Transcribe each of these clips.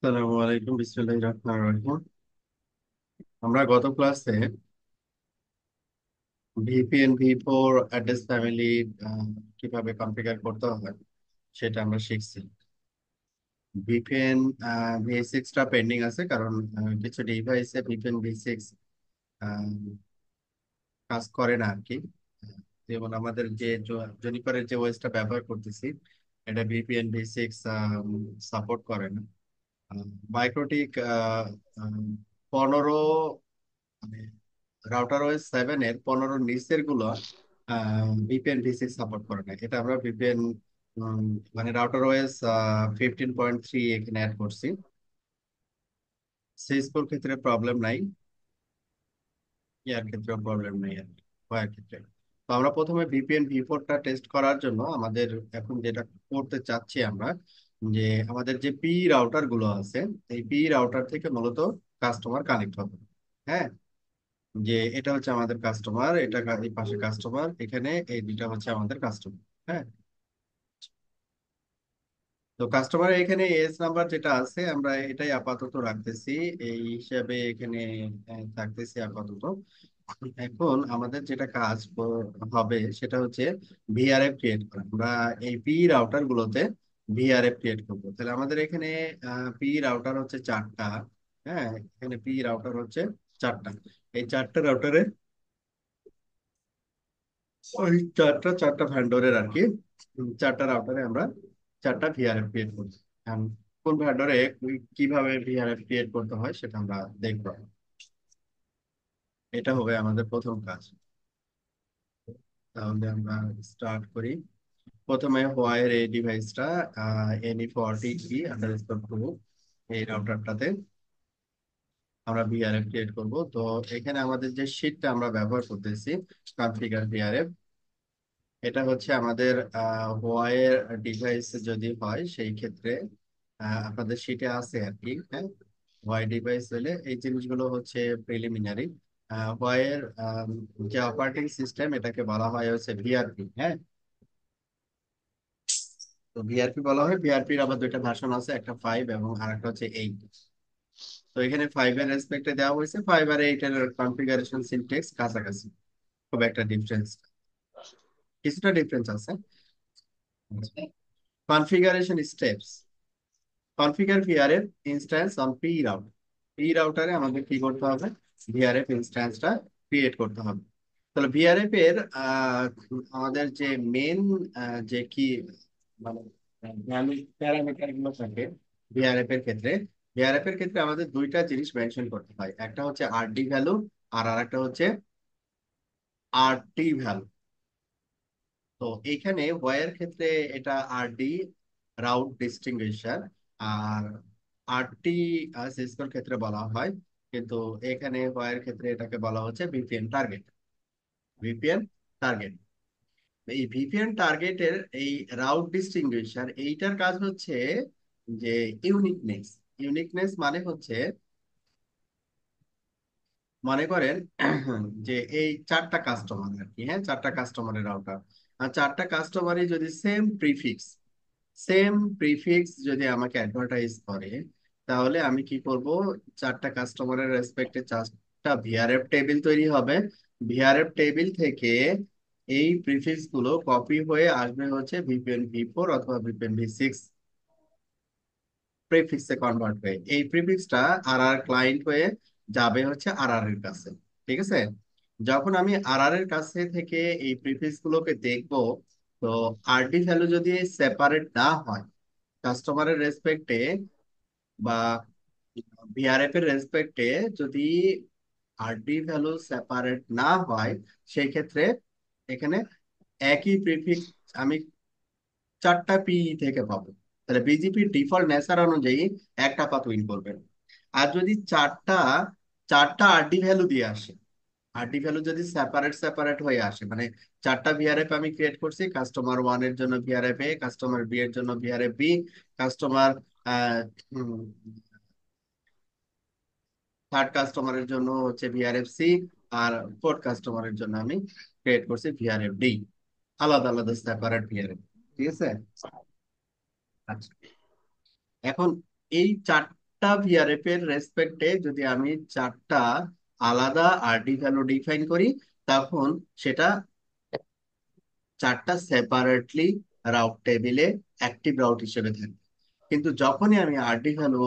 আসসালামু আলাইকুম, বিসমিল্লাহির রহমানির রহিম। আমরা গত ক্লাসে ভিপিএন ভি4 অ্যাড্রেস ফ্যামিলি কিভাবে কনফিগার করতে হয় সেটা আমরা শিখছি। ভিপিএন ভি6টা পেন্ডিং আছে, কারণ কিছু ডিভাইসে ভিপিএন ভি6 কাজ করে না আর কি। যেমন আমাদের যে জনিপারের যে ওএসটা ব্যবহার করতেছি, এটা ভিপিএন ভি6 সাপোর্ট করে না। মাইক্রোটিক 15, মানে রাউটার ওএস 7 এর 15 নিচের গুলো ভিপিএন ভি6 সাপোর্ট করে না। এটা আমরা ভিপিএন মানে রাউটার ওএস 15.3 এখানে অ্যাড করছি। সিসকোর ক্ষেত্রে প্রবলেম নাই, ইয়ার ক্ষেত্রেও প্রবলেম নাই আর কি, ওয়ার ক্ষেত্রে। তো আমরা প্রথমে ভিপিএন ভি4টা টেস্ট করার জন্য আমাদের এখন যেটা করতে চাচ্ছি আমরা, যে আমাদের যে পি রাউটার গুলো আছে, এই পি রাউটার থেকে মূলত কাস্টমার কানেক্ট হবে। হ্যাঁ, যে এটা হচ্ছে আমাদের কাস্টমার, এটা এই পাশে কাস্টমার, এখানে এই দুইটা হচ্ছে আমাদের কাস্টমার। হ্যাঁ, তো কাস্টমার এখানে এস নাম্বার যেটা আছে আমরা এটাই আপাতত রাখতেছি, এই হিসাবে এখানে থাকতেছি আপাতত। এখন আমাদের যেটা কাজ হবে সেটা হচ্ছে ভিআরএফ ক্রিয়েট করা। আমরা এই পি রাউটার গুলোতে ভিআরএফ ক্রিয়েট করবো। তাহলে আমাদের এখানে পি রাউটার হচ্ছে 4টা। হ্যাঁ, এখানে পি রাউটার হচ্ছে 4টা। এই 4টা রাউটারে ওই চারটা চারটা ভ্যান্ডরের আর কি, 4টা রাউটারে আমরা 4টা ভিআরএফ ক্রিয়েট করছি। এখন কোন ভ্যান্ডরে কিভাবে ভিআরএফ ক্রিয়েট করতে হয় সেটা আমরা দেখবো। এটা হবে আমাদের প্রথম কাজ। তাহলে আমরা স্টার্ট করি। প্রথমে হোয়াইর এই ডিভাইসটা NE40E_2 এই রাউটারটাতে আমরা ভিআরএফ ক্রিয়েট করব। তো এখানে আমাদের যে শীটটা আমরা ব্যবহার করতেছি, কনফিগার ভিআরএফ, এটা হচ্ছে আমাদের হোয়াইর ডিভাইস যদি হয় সেই ক্ষেত্রে আপনাদের শিটে আছে আর কি। হ্যাঁ, হোয়াই ডিভাইস হলে এই জিনিসগুলো হচ্ছে প্রিলিমিনারি। হোয়াইয়ের যে অপারেটিং সিস্টেম এটাকে বলা হয় হচ্ছে ভিআরপি। হ্যাঁ, তো ভিআরপি বলা হয়। ভিআরপির আবার দুইটা ভার্সন আছে, একটা 5 এবং আরেকটা হচ্ছে 8। তো এখানে 5 এর রেসপেক্টে দেওয়া হয়েছে, 5 আর 8 এর কনফিগারেশন সিনট্যাক্স কাছাকাছি, খুব একটা ডিফারেন্স, কিছুটা ডিফারেন্স আছে। Configuration steps: configure VRF instance on P router. P রাউটারে আমাদের কি করতে হবে? ভিআরএফ ইনস্ট্যান্সটা ক্রিয়েট করতে হবে। তাহলে ভিআরএফ এর আমাদের যে মেন যে কি মানে প্যারামিটার গুলো থাকে ভিআরএফ এর ক্ষেত্রে, ভিআরএফ এর ক্ষেত্রে আমাদের দুইটা জিনিস মেনশন করতে হয়। একটা হচ্ছে আরডি ভ্যালু, আর আরেকটা হচ্ছে আরটি ভ্যালু। তো এইখানে ওয়ার ক্ষেত্রে এটা আরডি, রাউট ডিস্টিংগুইশার, আর আরটি সিসকোর ক্ষেত্রে বলা হয়। কিন্তু এখানে ওয়ার ক্ষেত্রে এটাকে বলা হচ্ছে ভিপিএন টার্গেট। ভিপিএন টার্গেট, এই ভিপিএন টার্গেটের এই রাউট ডিস্টিংগুইশার এইটার কাজ হচ্ছে যে ইউনিকনেস। ইউনিকনেস মানে হচ্ছে, মনে করেন যে এই 4টা কাস্টমার আর কি, হ্যাঁ 4টা কাস্টমারের রাউটার, আর 4টা কাস্টমারই যদি সেম প্রিফিক্স যদি আমাকে অ্যাডভার্টাইজ করে, তাহলে আমি কি করব? 4টা কাস্টমারের রেসপেক্টে 4টা ভিআরএফ টেবিল তৈরি হবে। ভিআরএফ টেবিল থেকে এই প্রিফিক্স গুলো কপি হয়ে আসবে হচ্ছে ভিপিএন ভি4 অথবা ভিপিএন ভি6 প্রিফিক্সে কনভার্ট হয়ে। এই প্রিফিক্সটা আর আর ক্লায়েন্ট হয়ে যাবে হচ্ছে আর আর এর কাছে। ঠিক আছে, যখন আমি আর আর এর কাছে থেকে এই প্রিফিক্স গুলোকে দেখবো, তো আরডি ভ্যালু যদি সেপারেট না হয় কাস্টমারের রেসপেক্টে বা ভিআরএফ এর রেসপেক্টে, যদি আরডি ভ্যালু সেপারেট না হয়, সেই ক্ষেত্রে এখানে একই প্রিফিক্স আমি 4টা পি থেকে পাবো। তাহলে বিজেপির ডিফল্ট নেচার অনুযায়ী একটা পাথ উইন করবে। আর যদি চারটা চারটা আরডি ভ্যালু দিয়ে আসে, আরডি ভ্যালু যদি সেপারেট সেপারেট হয়ে আসে, মানে 4টা ভিআরএফ আমি ক্রিয়েট করছি, কাস্টমার 1 এর জন্য ভিআরএফ এ, কাস্টমার বি এর জন্য ভিআরএফ বি, কাস্টমার থার্ড কাস্টমারের জন্য হচ্ছে ভিআরএফ সি, আর ফোর্থ কাস্টমারের জন্য আমি ক্রিয়েট করছি ভিআরএফ ডি। আলাদা আলাদা সেপারেট ভিআরএফ। ঠিক আছে, আচ্ছা। এখন এই 4 চারটা ভিআরএফ এর রেসপেক্টে যদি আমি চারটা আলাদা আরডি ভ্যালু ডিফাইন করি, তখন সেটা চারটা সেপারেটলি রাউট টেবিলে অ্যাক্টিভ রাউট হিসেবে থাকবে। কিন্তু যখনই আমি আরডি ভ্যালু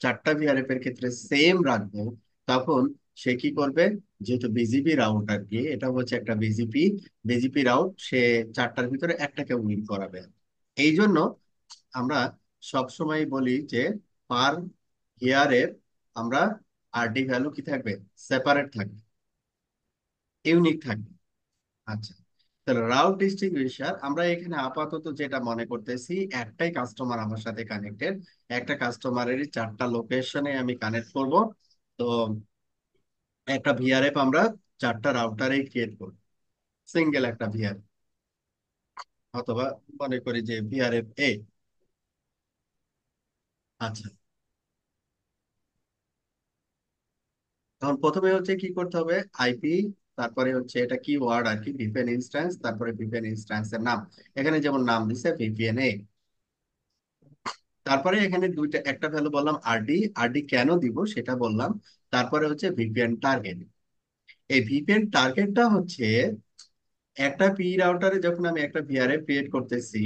চারটা ভিআরএফ এর ক্ষেত্রে সেম রাখবো, তখন সে কি করবে, যেহেতু বিজিপি রাউট আর কি, এটা হচ্ছে একটা বিজিপি বিজিপি রাউট, সে চারটার ভিতরে একটাকে উইন করাবে। এই জন্য আমরা সব সময় বলি যে পার ভিআরএফ আমরা আরডি ভ্যালু কি থাকবে, সেপারেট থাকবে, ইউনিক থাকবে। আচ্ছা, তাহলে রাউট ডিস্ট্রিবিউশন আমরা এখানে আপাতত যেটা মনে করতেছি, একটাই কাস্টমার আমার সাথে কানেক্টেড, একটা কাস্টমারেরই চারটা লোকেশনে আমি কানেক্ট করব। তো একটা ভিআরএফ আমরা চারটা রাউটারেই ক্রিয়েট করব, সিঙ্গেল একটা ভিআরএফ, অথবা মনে করি যে ভিআরএফ এ। আচ্ছা, তখন প্রথমে হচ্ছে কি করতে হবে, আইপি, তারপরে হচ্ছে এটা কি ওয়ার্ড আর কি, ভিপিএন ইনস্ট্যান্স, তারপরে ভিপিএন ইনস্ট্যান্সের নাম, এখানে যেমন নাম দিছে ভিপিএন এ। তারপরে এখানে দুইটা, একটা ভ্যালু বললাম আরডি, আরডি কেন দিব সেটা বললাম। তারপরে হচ্ছে ভিপিএন টার্গেট। এই ভিপিএন টার্গেটটা হচ্ছে একটা পি রাউটারে যখন আমি একটা ভিআরএফ ক্রিয়েট করতেছি,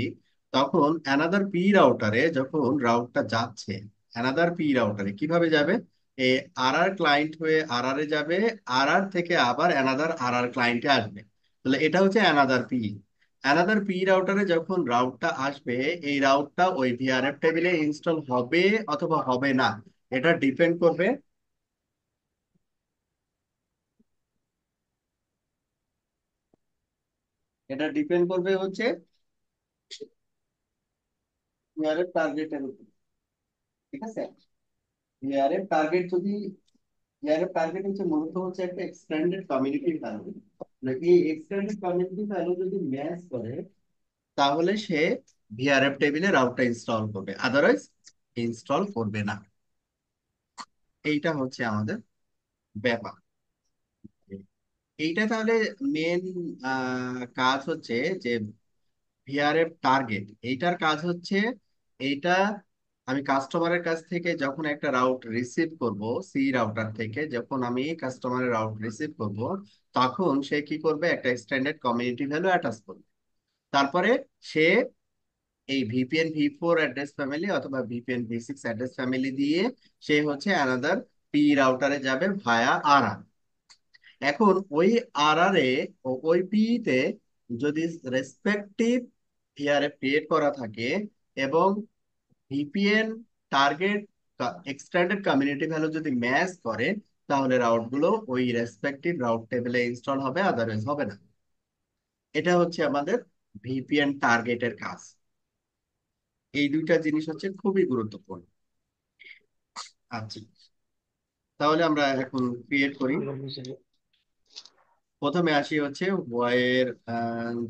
তখন অ্যানাদার পি রাউটারে যখন রাউটটা যাচ্ছে, অ্যানাদার পি রাউটারে কিভাবে যাবে, এ আর আর ক্লায়েন্ট হয়ে আর আর এ যাবে, আর আর থেকে আবার অ্যানাদার আর আর ক্লায়েন্টে আসবে। তাহলে এটা হচ্ছে অ্যানাদার পি। অ্যানাদার পি রাউটারে যখন রাউটটা আসবে, এই রাউটটা ওই ভিআরএফ টেবিলে ইনস্টল হবে অথবা হবে না, এটা ডিপেন্ড করবে, এটা ডিপেন্ড করবে হচ্ছে ভিআরএফ টার্গেটের উপর। ঠিক আছে, ভিআরএফ টার্গেট যদি, ভিআরএফ টার্গেট হচ্ছে মূলত হচ্ছে একটা এক্সটেন্ডেড কমিউনিটি ভ্যালু, নাকি এক্সটেন্ডেড কমিউনিটি ভ্যালু যদি ম্যাচ করে, তাহলে সে ভিআরএফ টেবিলে রাউটটা ইনস্টল করবে, আদারওয়াইজ ইনস্টল করবে না। এইটা হচ্ছে আমাদের ব্যাপার। এইটা তাহলে মেন কাজ হচ্ছে যে ভিআরএফ টার্গেট, এইটার কাজ হচ্ছে এইটা, আমি কাস্টমারের কাছ থেকে যখন একটা রাউট রিসিভ করব, সি রাউটার থেকে যখন আমি কাস্টমারের রাউট রিসিভ করব, তখন সে কি করবে, একটা স্ট্যান্ডার্ড কমিউনিটি ভ্যালু অ্যাটাচ করবে। তারপরে সে এই ভিপিএন ভি4 অ্যাড্রেস ফ্যামিলি অথবা ভিপিএন ভি6 অ্যাড্রেস ফ্যামিলি দিয়ে সে হচ্ছে অ্যানাদার পি রাউটারে যাবে ভায়া আর আর। এখন ওই আর আর এ ও ওই পি তে যদি রেসপেক্টিভ ভিআরএফ ক্রিয়েট করা থাকে এবং VPN target extended community value যদি ম্যাচ করে, তাহলে রাউট গুলো ওই রেসপেক্টিভ রাউট টেবিলে ইনস্টল হবে, আদারওয়াইজ হবে না। এটা হচ্ছে আমাদের ভিপিএন টার্গেটের কাজ। এই দুইটা জিনিস হচ্ছে খুবই গুরুত্বপূর্ণ। আচ্ছা, তাহলে আমরা এখন ক্রিয়েট করি। প্রথমে আসি হচ্ছে ওয়াইয়ের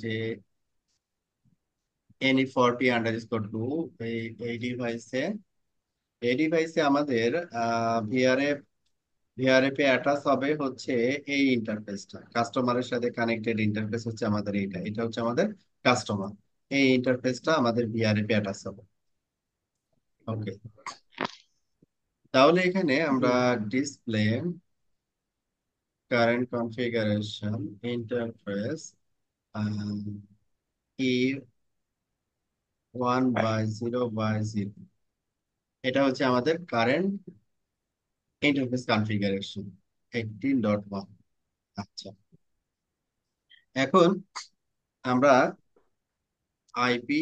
যে NE40_2, এই এই ডিভাইসে, এই ডিভাইসে আমাদের ভিআরএফ, ভিআরএফ এ অ্যাটাচ হবে হচ্ছে এই ইন্টারফেসটা, কাস্টমারের সাথে কানেক্টেড ইন্টারফেস হচ্ছে আমাদের এইটা, এটা হচ্ছে আমাদের কাস্টমার। এই ইন্টারফেসটা আমাদের ভিআরএফ এ অ্যাটাচ হবে। ওকে, তাহলে এখানে আমরা display current configuration interface E1/0/0, এটা হচ্ছে আমাদের কারেন্ট ইন্টারফেস কনফিগারেশন 18.1। আচ্ছা, এখন আমরা আইপি,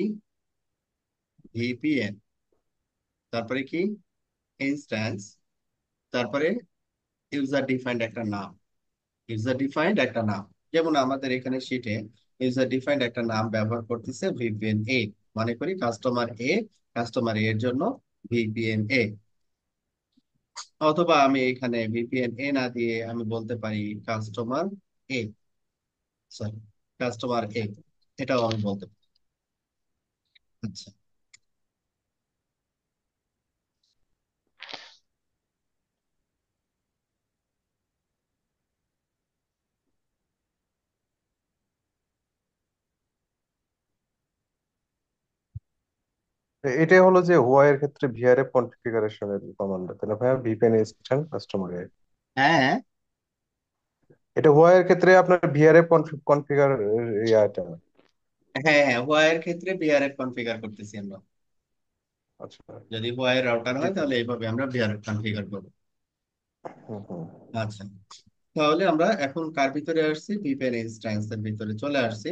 ভিপিএন, তারপরে কি ইনস্ট্যান্স, তারপরে ইউজার ডিফাইন্ড একটা নাম, ইউজার ডিফাইন্ড একটা নাম, যেমন আমাদের এখানে শিটে ইউজার ডিফাইন্ড একটা নাম ব্যবহার করতেছে ভিপিএন এ, মনে করি কাস্টমার এ, কাস্টমার এর জন্য ভিপিএন এ। অথবা আমি এখানে ভিপিএন এ না দিয়ে আমি বলতে পারি কাস্টমার এ, সরি, কাস্টমার এ, এটাও আমি বলতে পারি। আচ্ছা, এটা হলো যে হুয়াই এর ক্ষেত্রে ভিআরএফ কনফিগারেশনের কমান্ড, তাই না ভাইয়া? VPN instance customer. হ্যাঁ, এটা হুয়াই এর ক্ষেত্রে আপনার ভিআরএফ কনফিগার ইয়াটা। হ্যাঁ, হ্যাঁ, হোয়াইয়ের ক্ষেত্রে বিআরএফ কনফিগার করতেছি আমরা। আচ্ছা। যদি হোয়াইয়ের রাউটার জি। হয় তাহলে এইভাবে আমরা বিআরএফ কনফিগার করবো। হুম হুম। আচ্ছা, তাহলে আমরা এখন কার ভিতরে আসছি, ভিপিএন ইনস্ট্যান্স এর ভিতরে চলে আসছি।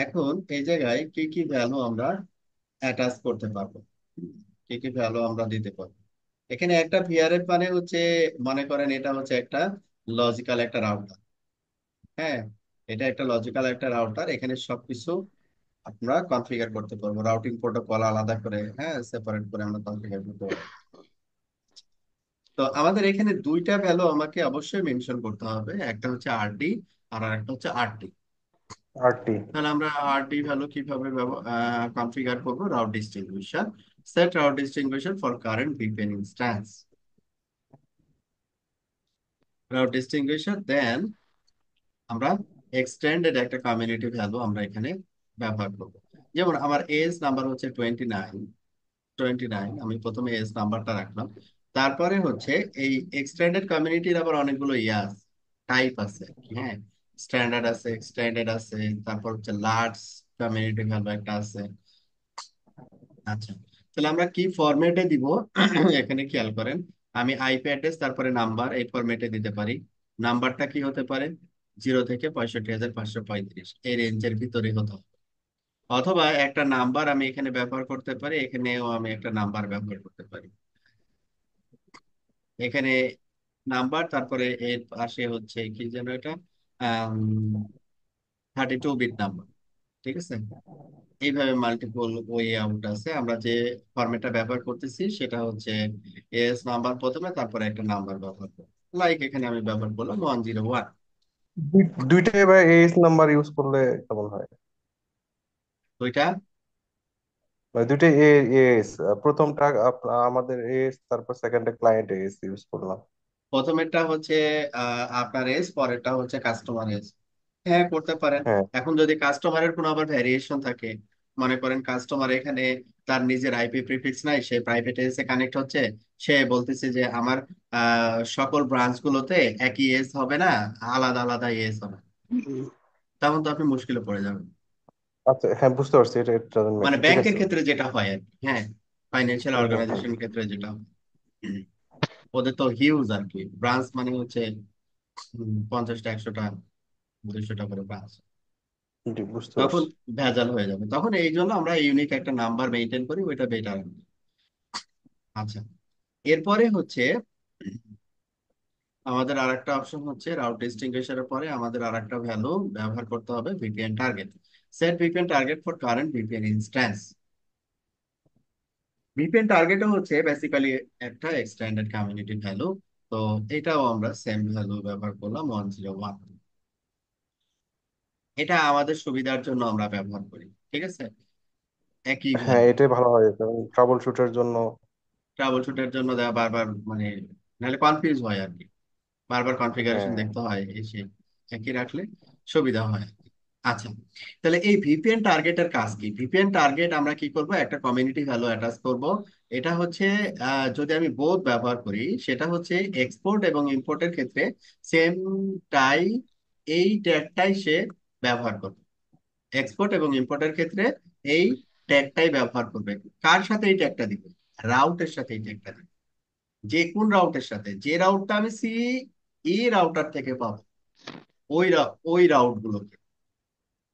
এখন এই জায়গায় কি কি ভ্যালু আমরা অ্যাটাচ করতে পারবো, কি কি ভ্যালু আমরা দিতে পারবো। এখানে একটা ভিআরএফ মানে হচ্ছে, মনে করেন এটা হচ্ছে একটা লজিক্যাল একটা রাউটার। হ্যাঁ, এটা একটা লজিক্যাল একটা রাউটার, এখানে সবকিছু আমরা কনফিগার করতে পারবো, রাউটিং প্রোটোকল আলাদা করে, হ্যাঁ, সেপারেট করে আমরা কনফিগার করতে পারবো। তো আমাদের এখানে দুইটা ভ্যালু আমাকে অবশ্যই মেনশন করতে হবে, একটা হচ্ছে আরডি আর আরেকটা হচ্ছে আরটি। আরটি। তাহলে আমরা আরডি ভ্যালু কিভাবে কনফিগার করবো, route distinguisher, set route distinguisher for current VPN instance, route distinguisher then আমরা এক্সটেন্ডেড একটা কমিউনিটি ভ্যালু আমরা এখানে ব্যবহার করবো। যেমন আমার এজ নাম্বার হচ্ছে 29, 29, আমি প্রথমে এজ নাম্বারটা রাখলাম। তারপরে হচ্ছে এই এক্সটেন্ডেড কমিউনিটির আবার অনেকগুলো টাইপ আছে আর কি, হ্যাঁ, স্ট্যান্ডার্ড আছে, এক্সটেন্ডেড আছে, তারপর হচ্ছে লার্জ কমিউনিটি ভ্যালু একটা আছে। আচ্ছা, তাহলে আমরা কি ফরম্যাটে দিব এখানে খেয়াল করেন, আমি আইপি অ্যাড্রেস তারপরে নাম্বার এই ফরম্যাটে দিতে পারি। নাম্বারটা কি হতে পারে, 0 থেকে 65,535, এই রেঞ্জের ভিতরে হতে হবে। অথবা একটা নাম্বার আমি এখানে ব্যবহার করতে পারি, এখানেও আমি একটা নাম্বার ব্যবহার করতে পারি। এখানে নাম্বার, তারপরে এর পাশে হচ্ছে কি যেন এটা, 32 বিট নাম্বার, ঠিক আছে। এইভাবে মাল্টিপল ওয়ে আউট আছে, আমরা যে ফরম্যাটটা ব্যবহার করতেছি সেটা হচ্ছে এস নাম্বার প্রথমে, তারপরে একটা নাম্বার ব্যবহার করবো। লাইক এখানে আমি ব্যবহার করলাম 101। দুইটাই ভাই এস নাম্বার ইউজ করলে কেমন হয়? দুইটা, মানে দুইটাই এস, প্রথমটা আমাদের এস, তারপর সেকেন্ডে ক্লায়েন্ট এস ইউজ করলাম। প্রথমেরটা হচ্ছে আপনার এস, পরেরটা হচ্ছে কাস্টমার এস। হ্যাঁ, করতে পারেন। হ্যাঁ। এখন যদি কাস্টমারের কোনো আবার ভ্যারিয়েশন থাকে, মনে করেন কাস্টমার এখানে তার নিজের আইপি প্রিফিক্স নাই, সে প্রাইভেট এসে কানেক্ট হচ্ছে, সে বলতেছে যে আমার সকল ব্রাঞ্চ গুলোতে একই এস হবে না, আলাদা আলাদা এস হবে, তখন তো আপনি মুশকিলে পড়ে যাবেন। আচ্ছা, হ্যাঁ বুঝতে পারছি, এটা ইট ডাজন্ট মানে ম্যাটার, ঠিক ব্যাংকের আছে। ক্ষেত্রে যেটা হয় আর কি, হ্যাঁ, ফাইন্যান্সিয়াল হুম হুম হুম। অর্গানাইজেশন ক্ষেত্রে যেটা হয়। হুম, ওদের তো হিউজ আর কি, ব্রাঞ্চ মানে হচ্ছে 50টা, 100টা, 200টা করে ব্রাঞ্চ, জি, বুঝতে তখন পারছি। ভেজাল হয়ে যাবে। তখন এই জন্য আমরা ইউনিক একটা নাম্বার মেনটেন করি, ওইটা বেটার। আচ্ছা, এরপরে হচ্ছে আমাদের আরেকটা অপশন হচ্ছে রাউট ডিস্টিংগুইশারের পরে আমাদের আরেকটা ভ্যালু ব্যবহার করতে হবে, VPN target, set VPN target for current VPN instance. VPN টার্গেটও হচ্ছে বেসিক্যালি একটা এক্সটেন্ডেড কমিউনিটি ভ্যালু। তো এটাও আমরা সেম ভ্যালু ব্যবহার করলাম 101। এটা আমাদের সুবিধার জন্য আমরা ব্যবহার করি, ঠিক আছে, একই হ্যাঁ, ভ্যালু। এটাই ভালো হয়, কারণ ট্রাবল শুটের জন্য। ট্রাবল শুটের জন্য দেওয়া বারবার মানে নাহলে কনফিউজ হয় আর কি, বারবার কনফিগারেশন হ্যাঁ। দেখতে হয়, এসে একই রাখলে সুবিধা হয় আর কি। আচ্ছা, তাহলে এই ভিপিএন টার্গেটের কাজ কি, ভিপিএন টার্গেট আমরা কি করব, একটা কমিউনিটি ভ্যালু অ্যাটাচ করব। এটা হচ্ছে যদি আমি বোথ ব্যবহার করি, সেটা হচ্ছে এক্সপোর্ট এবং ইম্পোর্টের ক্ষেত্রে সেম টাই, এই ট্যাগটাই সে ব্যবহার করবে। এক্সপোর্ট এবং ইম্পোর্টের ক্ষেত্রে এই ট্যাগটাই ব্যবহার করবে। কার সাথে এই ট্যাগটা দিবে, রাউটের সাথে এই ট্যাগটা দিবে। যে কোন রাউটের সাথে, যে রাউটটা আমি এই রাউটার থেকে পাবো, ওই রাউট গুলোকে,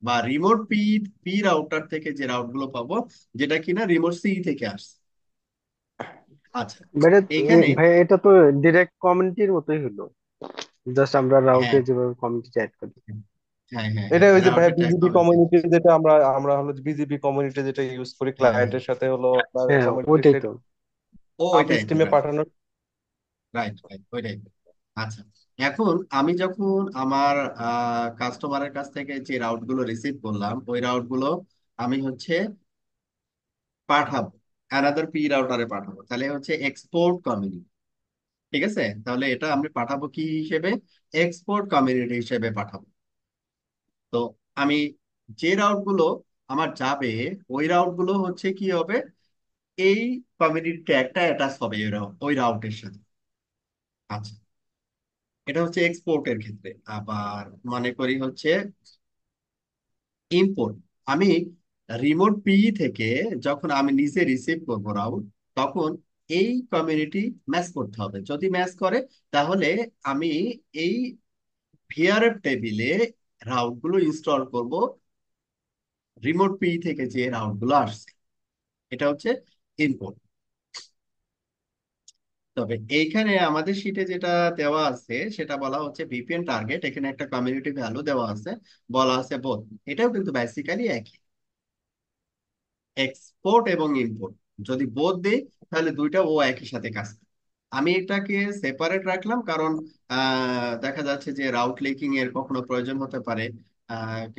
বা রিমোট পি পি রাউটার থেকে যে রাউট গুলো পাবো, যেটা কিনা রিমোট সি থেকে আসছে। আচ্ছা, ভাই এইখানে, ভাই এটা তো ডিরেক্ট কমিউনিটির মতোই হলো, জাস্ট আমরা রাউটে হ্যাঁ, যেভাবে কমিউনিটি অ্যাড করি। হ্যাঁ, হ্যাঁ, এটা হ্যাঁ, ওই যে ভাই রাউটের ট্যাগ বিজিবি হবে same। কমিউনিটি, যেটা আমরা আমরা হলো বিজিবি কমিউনিটি যেটা ইউজ করি হ্যাঁ, হ্যাঁ, ক্লায়েন্টের সাথে, হলো আপনার হ্যাঁ কমিউনিটি ওইটাই সেট তো। ওই সাব টাইপের, স্ট্রিমে পাঠানোর। রাইট, রাইট, ওই টাইপের। আচ্ছা, এখন আমি যখন আমার কাস্টমারের কাছ থেকে যে রাউট গুলো রিসিভ করলাম, ওই রাউট গুলো আমি হচ্ছে পাঠাবো, অ্যানাদার পি রাউটারে পাঠাবো, তাহলে হচ্ছে এক্সপোর্ট কমিউনিটি, ঠিক আছে। তাহলে এটা আমি পাঠাবো কি হিসেবে, এক্সপোর্ট কমিউনিটি হিসেবে পাঠাবো। তো আমি যে রাউট গুলো আমার যাবে, ওই রাউট গুলো হচ্ছে কি হবে, এই কমিউনিটি ট্যাগটা অ্যাটাচ হবে ওই রাউটের সাথে। আচ্ছা, এটা হচ্ছে এক্সপোর্টের ক্ষেত্রে। আবার মনে করি হচ্ছে ইম্পোর্ট। আমি রিমোট পিই থেকে যখন আমি নিজে রিসিভ করবো রাউট, তখন এই কমিউনিটি ম্যাচ করতে হবে। যদি ম্যাচ করে তাহলে আমি এই ভিআরএফ টেবিলে রাউট গুলো ইনস্টল করব, রিমোট পি থেকে যে রাউট গুলো আসছে। এটা হচ্ছে ইনপুট। তবে এইখানে আমাদের শিটে যেটা দেওয়া আছে সেটা বলা হচ্ছে ভিপিএন টার্গেট, এখানে একটা কমিউনিটি ভ্যালু দেওয়া আছে, বলা আছে বোথ। এটাও কিন্তু বেসিক্যালি একই, এক্সপোর্ট এবং ইম্পোর্ট। যদি বোথ দেই তাহলে দুইটা ও একই সাথে কাজ করে। আমি এটাকে সেপারেট রাখলাম কারণ দেখা যাচ্ছে যে রাউট লিকিং এর কখনো প্রয়োজন হতে পারে,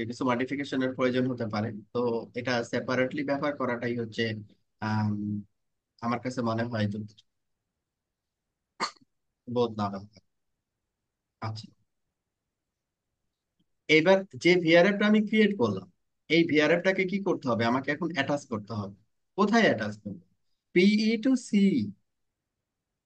কিছু মডিফিকেশনের প্রয়োজন হতে পারে। তো এটা সেপারেটলি ব্যবহার করাটাই হচ্ছে আম, আমার কাছে মনে হয় যুক্তি, বোধ না ব্যবহার। আচ্ছা, এবার যে ভিআরএফটা আমি ক্রিয়েট করলাম, এই ভিআরএফটাকে কি করতে হবে, আমাকে এখন অ্যাটাচ করতে হবে। কোথায় অ্যাটাচ করবো? পিই টু সি,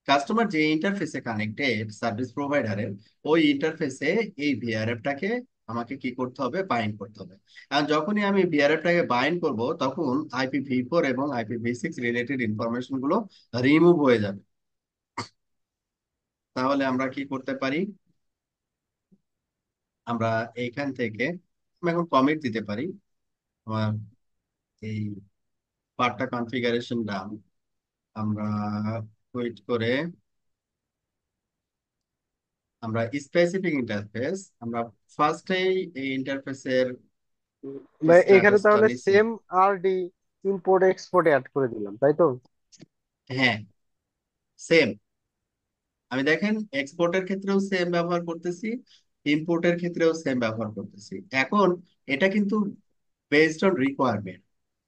কাস্টমার যে ইন্টারফেসে কানেক্টেড সার্ভিস প্রোভাইডারের, ওই ইন্টারফেসে এই ভিআরএফটাকে আমাকে কি করতে হবে, বাইন্ড করতে হবে। আর যখনই আমি ভিআরএফটাকে বাইন্ড করব, তখন আইপিভি4 এবং আইপিভি6 রিলেটেড ইনফরমেশন গুলো রিমুভ হয়ে যাবে। তাহলে আমরা কি করতে পারি, আমরা এইখান থেকে আমি এখন কমিট দিতে পারি। আমার এই পার্টটা কনফিগারেশন ডান, আমরা কুইট করে আমরা স্পেসিফিক ইন্টারফেস, আমরা ফার্স্টেই এই ইন্টারফেসের ভাই এখানে স্ট্যাটাসটা তাহলে নিছি। Same RD import export add করে দিলাম, তাই তো? হ্যাঁ, সেম। আমি দেখেন এক্সপোর্টের ক্ষেত্রেও সেম ব্যবহার করতেছি, ইম্পোর্টের ক্ষেত্রেও সেম ব্যবহার করতেছি। এখন এটা কিন্তু বেসড অন রিকোয়ারমেন্ট।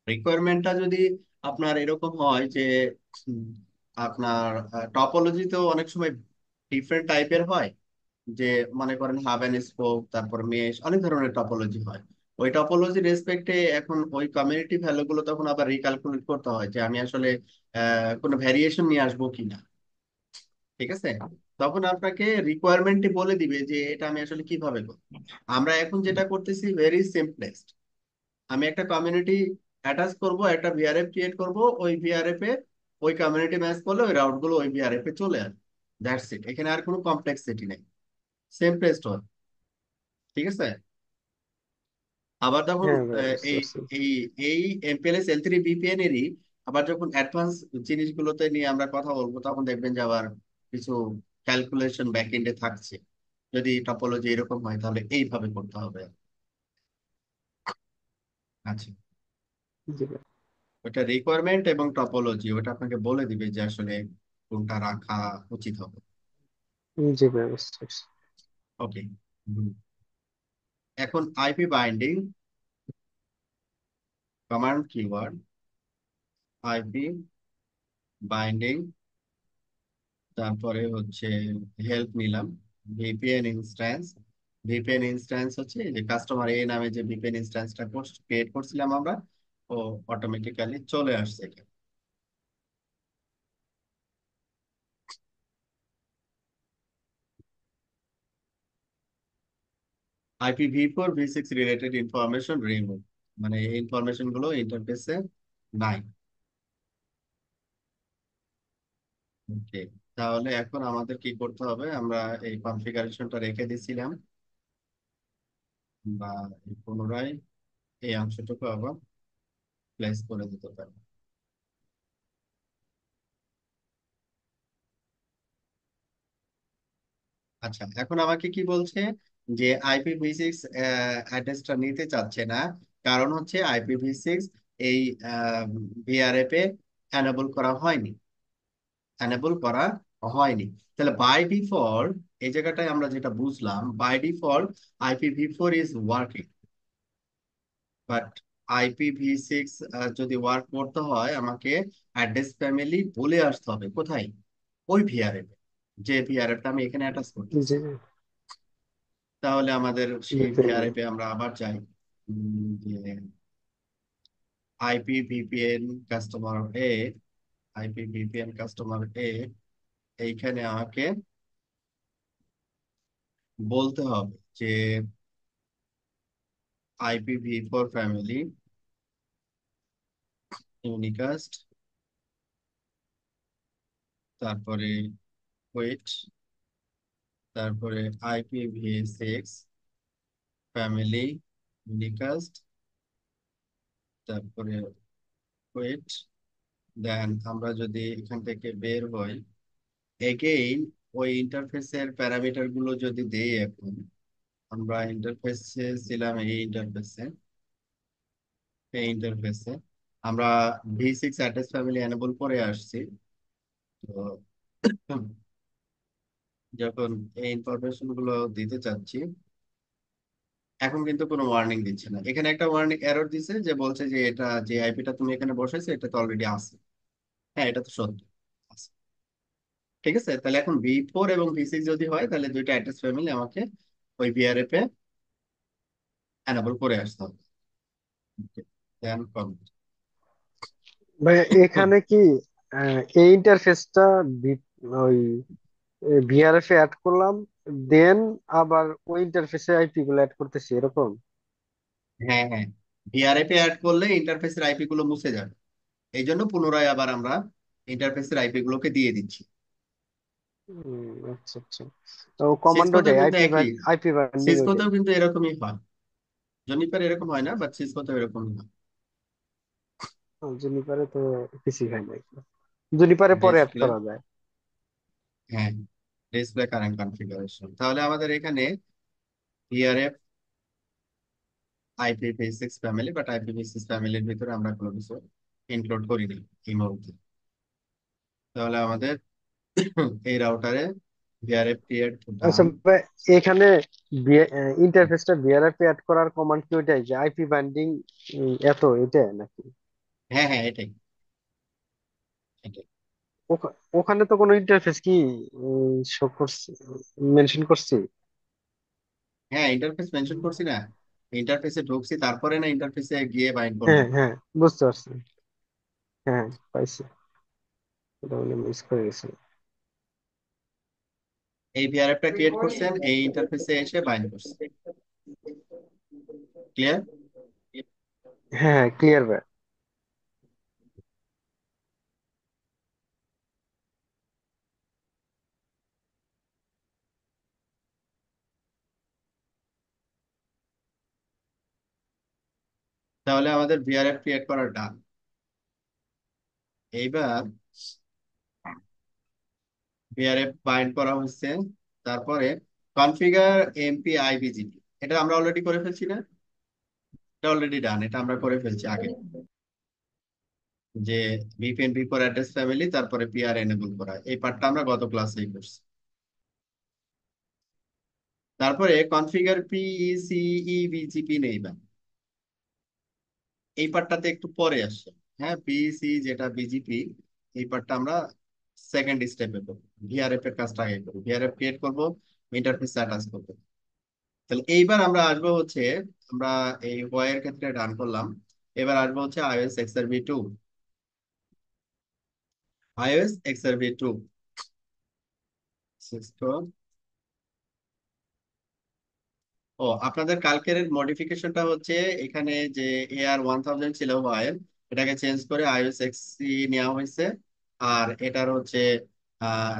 রিকোয়ারমেন্টটা যদি আপনার এরকম হয় যে উম, আপনার টপোলজিতেও অনেক সময় ডিফারেন্ট টাইপের হয়, যে মনে করেন হাব এন্ড স্পোক, তারপর মেশ, অনেক ধরনের টপোলজি হয়। ওই টপোলজি রেসপেক্টে এখন ওই কমিউনিটি ভ্যালু গুলো তখন আবার রিক্যালকুলেট করতে হয় যে আমি আসলে কোনো ভ্যারিয়েশন নিয়ে আসবো কিনা। ঠিক আছে, তখন আপনাকে রিকোয়ারমেন্টে বলে দিবে যে এটা আমি আসলে কিভাবে করব। আমরা এখন যেটা করতেছি ভেরি সিম্পলেস্ট, আমি একটা কমিউনিটি অ্যাটাচ করব, একটা ভিআরএফ ক্রিয়েট করব, ওই ভিআরএফ এ ওই কমিউনিটি ম্যাচ করলে ওই রাউট গুলো ওই ভিআরএফ এ চলে আসবে। দ্যাটস ইট, এখানে আর কোনো কমপ্লেক্সিটি নেই, সিম্পলেস্ট হয়। ঠিক আছে। আবার যখন হ্যাঁ ভাই, বুঝতে এই পারছি। এই এই এমপিএলএস এল3 বিপিএন এরই আবার যখন অ্যাডভান্স জিনিসগুলোতে নিয়ে আমরা কথা বলবো, তখন দেখবেন যে আবার কিছু ক্যালকুলেশন ব্যাক এন্ডে থাকছে। যদি টপোলজি এরকম হয় তাহলে এইভাবে করতে হবে। আচ্ছা, জি ভাই। ওটা রিকোয়ারমেন্ট এবং টপোলজি ওটা আপনাকে বলে দিবে যে আসলে কোনটা রাখা উচিত হবে। জি ভাই, বুঝতে পারছি। ওকে, এখন IP binding, command keyword IP binding, তারপরে হচ্ছে হেল্প নিলাম, ভিপিএন ইনস্ট্যান্স। ভিপিএন ইনস্ট্যান্স হচ্ছে এই যে কাস্টমার এ নামে যে ভিপিএন ইনস্ট্যান্সটা ক্রিয়েট করছিলাম আমরা, ও অটোমেটিক্যালি চলে আসছে এখানে। IPv4 v6 related information remove, মানে এই ইনফরমেশন গুলো ইন্টারফেসে নাই। ওকে, তাহলে এখন আমাদের কি করতে হবে, আমরা এই কনফিগারেশনটা রেখে দিছিলাম, বা পুনরায় এই অংশটুকু আবার প্লেস করে দিতে পারি। আচ্ছা, এখন আমাকে কি বলছে যে IPv6 অ্যাড্রেসটা নিতে চাচ্ছে না, কারণ হচ্ছে IPv6 এই ভিআরএফ এ এনেবল করা হয়নি, এনেবল করা হয়নি। তাহলে বাই ডিফল্ট এই জায়গাটায় আমরা যেটা বুঝলাম, by default IPv4 is working, but IPv6 যদি ওয়ার্ক করতে হয় আমাকে অ্যাড্রেস ফ্যামিলি বলে আসতে হবে কোথায়, ওই ভিআরএফ, যে ভিআরএফটা আমি এখানে অ্যাটাচ করতেছি। জি তাহলে আমাদের সেই বুঝতে পারলাম। ভিআরএফ এ আমরা আবার যাই, যে আইপি ভিপিএন কাস্টমার এ আইপি ভিপিএন কাস্টমার এ, এইখানে আমাকে বলতে হবে যে আইপিভি ফর ফ্যামিলি ইউনিকাস্ট, তারপরে ওয়েট, তারপরে আইপিভি সিক্স ফ্যামিলি ইউনিকাস্ট, তারপরে ওয়েট। দেন আমরা যদি এখান থেকে বের হই, এগেইন ওই ইন্টারফেসের প্যারামিটার গুলো যদি দেই, এখন আমরা ইন্টারফেসে ছিলাম, এই ইন্টারফেসে আমরা ভি6 অ্যাড্রেস ফ্যামিলি এনেবল করে আসছি। তো যখন এই ইনফরমেশন গুলো দিতে চাচ্ছি, এখন কিন্তু কোনো ওয়ার্নিং দিচ্ছে না। এখানে একটা ওয়ার্নিং এরর দিছে, যে বলছে যে এটা যে আইপিটা তুমি এখানে বসাইছো এটা তো অলরেডি আছে। হ্যাঁ, এটা তো সত্য আছে। ঠিক আছে, তাহলে এখন ভি4 এবং ভি6 যদি হয়, তাহলে দুইটা অ্যাড্রেস ফ্যামিলি আমাকে ওই ভিআরএফ এ এনাবল করে আসতে হবে। দেন কমিট। ভাই এখানে কি এই ইন্টারফেসটা ওই ভিআরএফ এ অ্যাড করলাম, দেন আবার ওই ইন্টারফেসে আইপি গুলো অ্যাড করতেছি এরকম? হ্যাঁ, হ্যাঁ, ভিআরএফ এ অ্যাড করলে ইন্টারফেসের আইপি গুলো মুছে যাবে। এই জন্য পুনরায় আবার আমরা ইন্টারফেসের আইপি গুলোকে দিয়ে দিচ্ছি। আচ্ছা আচ্ছা। তো কমান্ড সিসকোতেও ওটাই কিন্তু আইপি একই, আইপি বাইন্ডিং ওইটাই। সিসকোতেও কিন্তু এরকমই হয়। জনিপার এরকম হয় না, বাট সিসকোতেও এরকমই হয়। জুনিপারে তো কিছুই হয় নাই, জুনিপারে পরে অ্যাড ডিসপ্লে, করা যায়। হ্যাঁ, ডিসপ্লে কারেন্ট কনফিগারেশন। তাহলে আমাদের এখানে ভিআরএফ আইপিভি6 ফ্যামিলি, বাট আইপিভি6 ফ্যামিলির ভিতরে আমরা কোনো কিছু ইনক্লুড করিনি এই মুহূর্তে। তাহলে আমাদের এই রাউটারে ভিআরএফ ক্রিয়েট আচ্ছা ডান। ভাই, এখানে ইন্টারফেসটা ভিআরএফ এ অ্যাড করার কমান্ড কি ওইটাই, যে আইপি বাইন্ডিং এত এটা নাকি? হ্যাঁ, হ্যাঁ, এটাই, এটাই। ওখানে তো কোনো ইন্টারফেস কি শো করছে, মেনশন করছি? হ্যাঁ, ইন্টারফেস মেনশন করছি না, ইন্টারফেসে ঢুকছি তারপরে না ইন্টারফেসে গিয়ে বাইন্ড করলাম। হ্যাঁ হ্যাঁ, বুঝতে পারছি। হ্যাঁ, পাইছি। এটা মানে মিস করে গেছি। এই ভিআরএফটা ক্রিয়েট করছেন, এই ইন্টারফেসে এসে বাইন্ড করছেন। ক্লিয়ার? হ্যাঁ ক্লিয়ার ভাই। তাহলে আমাদের ভিআরএফ ক্রিয়েট করা ডান। এইবার ভিআরএফ বাইন্ড করা হচ্ছে, তারপরে কনফিগার এমপি আইবিজিপি, এটা আমরা অলরেডি করে ফেলছি না? এটা অলরেডি ডান, এটা আমরা করে ফেলছি আগে। যে VPN V for address family, তারপরে পিআর এনেবল করা, এই পার্টটা আমরা গত ক্লাসেই করছি। তারপরে কনফিগার পিইসিইবিজিপি নেই বা, এই পার্টটাতে একটু পরে আসছে। হ্যাঁ, পিইসি যেটা বিজিপি, এই পার্টটা আমরা সেকেন্ড স্টেপে করবো। ভিআরএফ এর কাজটা আগে করবো, ভিআরএফ ক্রিয়েট করবো, ইন্টারফেস অ্যাটাচ করবো। তাহলে এইবার আমরা আসবো হচ্ছে, আমরা এই ওয়াই এর ক্ষেত্রে ডান করলাম। এবার আসবো হচ্ছে iOS XRV2, iOS XRV2 সিক্সটো। ও, আপনাদের কালকের মডিফিকেশনটা হচ্ছে এখানে যে AR1000 ছিল ওয়াই, এটাকে চেঞ্জ করে iOS XC নেওয়া হয়েছে। আর এটার হচ্ছে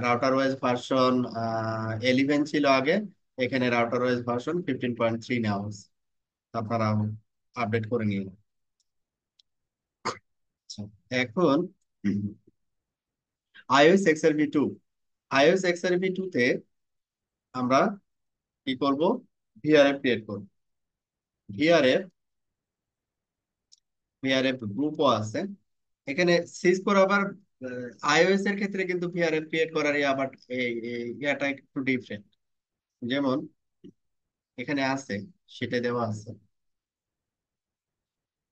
রাউটার ওয়েজ ভার্সন 11 ছিল আগে, এখানে রাউটার ওয়েজ ভার্সন 15.3 নেওয়া হয়েছে। আপনারা আপডেট করে নিন। আচ্ছা, এখন iOS XRV2, iOS XRV2 তে আমরা কি করব? ভিআরএফ ক্রিয়েট করব। ভিআরএফ ভিআরএফ গ্রুপও আছে এখানে। সিসকোর আবার আইওএস এর ক্ষেত্রে কিন্তু ভিআরএফ ক্রিয়েট করার আবার ইয়াটা একটু ডিফারেন্ট। যেমন এখানে আছে, সেটা দেওয়া আছে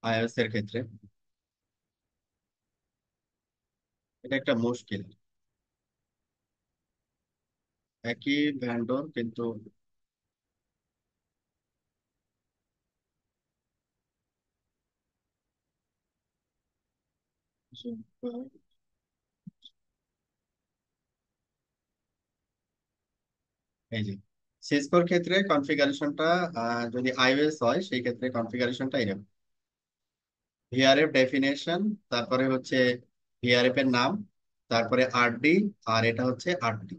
আইওএস এর ক্ষেত্রে। এটা একটা মুশকিল, একই ভ্যান্ডর কিন্তু। এই যে সিসকোর ক্ষেত্রে কনফিগারেশনটা যদি আইওএস হয় সেই ক্ষেত্রে কনফিগারেশনটা এরকম: ভিআরএফ ডেফিনেশন, তারপরে হচ্ছে ভিআরএফ এর নাম, তারপরে আরডি, আর এটা হচ্ছে আরডি,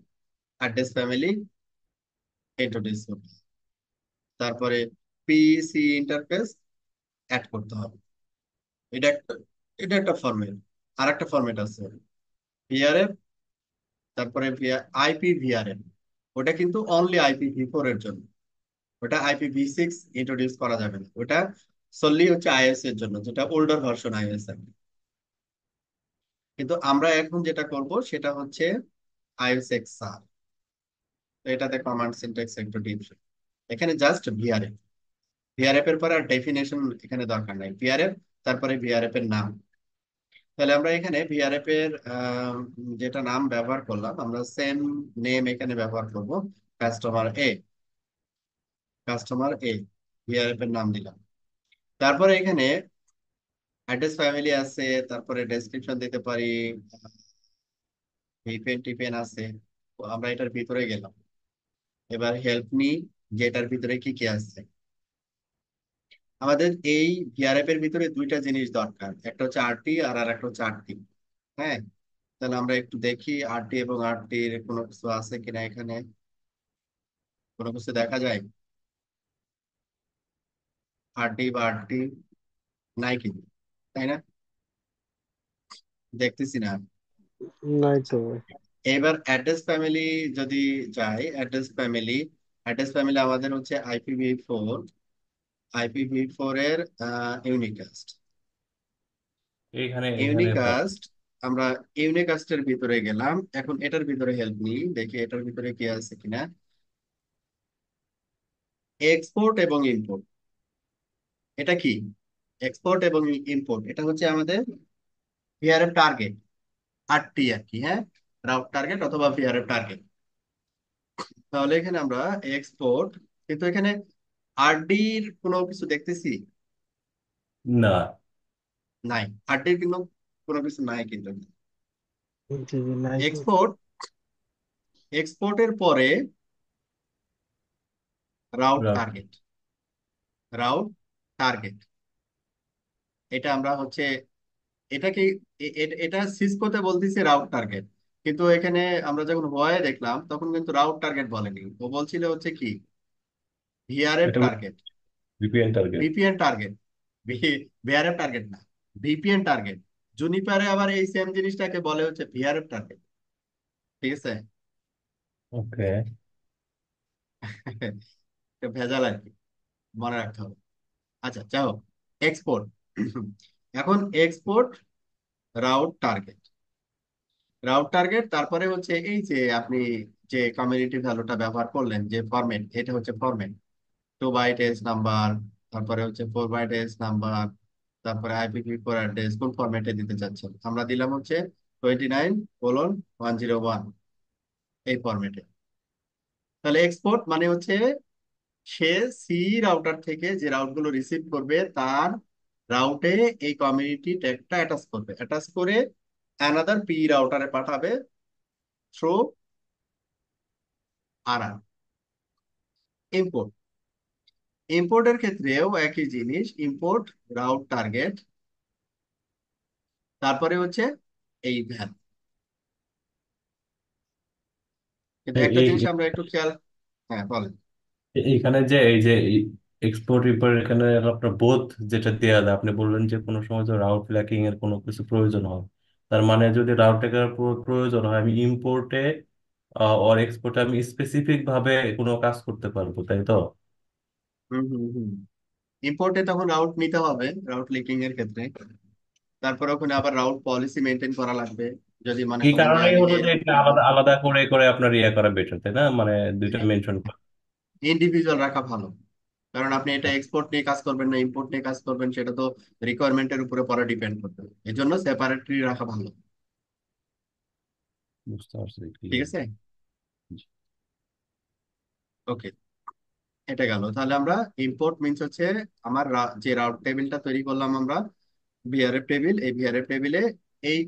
অ্যাড্রেস ফ্যামিলি ইন্ট্রোডিউস করতে হবে। তারপরে পিসি ইন্টারফেস অ্যাড করতে হবে। এটা একটা এটা একটা ফরম্যাট। আর একটা ফরম্যাট আছে ভিআরএফ, তারপরে আইপি ভিআরএফ। ওটা কিন্তু অনলি আইপি v4 এর জন্য, ওটা IPv6 ইন্ট্রোডিউস করা যাবে না। ওটা solely হচ্ছে আইএস এর জন্য, যেটা ওল্ডার ভার্সন আইএস আর কি। কিন্তু আমরা এখন যেটা করব সেটা হচ্ছে IOSXR। তো এটাতে কমান্ড সিনট্যাক্স একটু ডিপ। এখানে জাস্ট ভিআরএফ, ভিআরএফ এর পরে আর ডেফিনেশন এখানে দরকার নাই, ভিআরএফ তারপরে ভিআরএফ এর নাম। তাহলে আমরা এখানে ভিআরএফ এর যেটা নাম ব্যবহার করলাম, আমরা সেম নেম এখানে ব্যবহার করব, কাস্টমার কাস্টমার এ, ভিআরএফ এর নাম দিলাম। তারপরে এখানে অ্যাড্রেস ফ্যামিলি আছে, তারপরে ডেসক্রিপশন দিতে পারি, ভিপেন টিপেন আছে। তো আমরা এটার ভিতরে গেলাম, এবার হেল্প নি, যেটার ভিতরে কি কি আছে। আমাদের এই ভিআরএফ এর ভিতরে দুইটা জিনিস দরকার, একটা হচ্ছে আরটি আর আর একটা হচ্ছে আরটি। হ্যাঁ, তাহলে আমরা একটু দেখি আরটি এবং আরটির কোনো কিছু আছে কিনা এখানে। কোনো কিছু দেখা যায় আরটি বা আরটি? নাই কিন্তু, তাই না? দেখতেছি না। নাই আচ্ছা, তো ভাই। এবার অ্যাড্রেস ফ্যামিলি যদি যাই, অ্যাড্রেস ফ্যামিলি আমাদের হচ্ছে IPv4 এর ইউনিকাস্ট। এখানে এখানে ইউনিকাস্ট, আমরা ইউনিকাস্টের ভিতরে গেলাম, এখন এটার ভিতরে হেল্প নিই, দেখি এটার ভিতরে কি আছে কিনা। এক্সপোর্ট এবং ইম্পোর্ট, এটা কি? এক্সপোর্ট এবং ইম্পোর্ট এটা হচ্ছে আমাদের ভিআরএফ টার্গেট, আরটি আর কি। হ্যাঁ, রাউট টার্গেট অথবা ভিআরএফ টার্গেট। তাহলে এখানে আমরা এক্সপোর্ট, কিন্তু এখানে আরডির কোনো কিছু দেখতেছি না। নাই, আরডির কিন্তু কোনো কিছু নাই কিন্তু। জি জি, নাই তো। এক্সপোর্ট, এক্সপোর্টের পরে route route. Target, route target, এটা আমরা হচ্ছে এটাকে এটা সিসকোতে বলতেছি রাউট টার্গেট, কিন্তু এখানে আমরা যখন হোয়াই দেখলাম তখন কিন্তু রাউট টার্গেট বলেনি, ও বলছিল হচ্ছে কি ভিআরএফ এটা target, VPN target. VPN target, VRF target না, ভিপিএন টার্গেট। জুনিপারে আবার এই সেম জিনিসটাকে বলে হচ্ছে ভিআরএফ টার্গেট। ঠিক আছে? ওকে। এটা ভেজাল আর কি, মনে রাখতে হবে। আচ্ছা যাই হোক, এক্সপোর্ট। এখন export route target, route target, তারপরে হচ্ছে এই যে আপনি যে কমিউনিটি ভ্যালুটা ব্যবহার করলেন, যে ফরম্যাট, এটা হচ্ছে ফরম্যাট 2 বাইট এস নাম্বার, তারপরে হচ্ছে 4 বাইট এস নাম্বার, তারপরে IPv4 অ্যাড্রেস কোন ফরম্যাটে দিতে চাচ্ছেন। আমরা দিলাম হচ্ছে 29:101 এই ফরম্যাটে। তাহলে এক্সপোর্ট মানে হচ্ছে সে সি রাউটার থেকে যে রাউট গুলো রিসিভ করবে তার রাউটে এই কমিউনিটি ট্যাগটা অ্যাটাচ করবে, অ্যাটাচ করে অ্যানাদার পি রাউটারে পাঠাবে থ্রু আর আর। ইম্পোর্ট, ইম্পোর্টের ক্ষেত্রেও একই জিনিস, ইম্পোর্ট রাউট টার্গেট, তারপরে হচ্ছে এই ভ্যান। কিন্তু একটা জিনিস আমরা একটু খেয়াল, হ্যাঁ বলেন। এখানে যে এই যে এক্সপোর্ট ইম্পোর্ট, এখানে আপনার বোথ যেটা দেয়া যায়, আপনি বললেন যে কোনো সময় তো রাউট ল্যাকিং এর কোনো কিছু প্রয়োজন হয়। তার মানে যদি রাউট ল্যাকিং এর প্রয়োজন হয়, আমি ইম্পোর্টে আর এক্সপোর্টে আমি স্পেসিফিক ভাবে কোনো কাজ করতে পারবো, তাই তো? হুম হুম হুম। ইম্পোর্টে তখন রাউট নিতে হবে রাউট লিকিং এর ক্ষেত্রে, তারপরে ওখানে আবার রাউট পলিসি মেনটেন করা লাগবে। যদি মনে এই করেন যে কারণেই আমি হলো যে এটা আলাদা আলাদা করে করে আপনার ইয়ে করা বেটার, তাই না? মানে দুইটা মেনশন করা। ইন্ডিভিজুয়াল রাখা ভালো, কারণ আপনি এটা এক্সপোর্ট নিয়ে কাজ করবেন না ইম্পোর্ট নিয়ে কাজ করবেন, সেটা তো রিকোয়ারমেন্টের উপরে পরে ডিপেন্ড করবে। এই জন্য সেপারেটলি রাখা ভালো। বুঝতে পারছি, ঠিক ক্লিয়ার। আছে, ওকে। এটা গেল। তাহলে আমরা ইম্পোর্ট মিনস হচ্ছে আমার যে রাউট টেবিলটা তৈরি করলাম আমরা, ভিআরএফ টেবিল, এই ভিআরএফ টেবিলে এই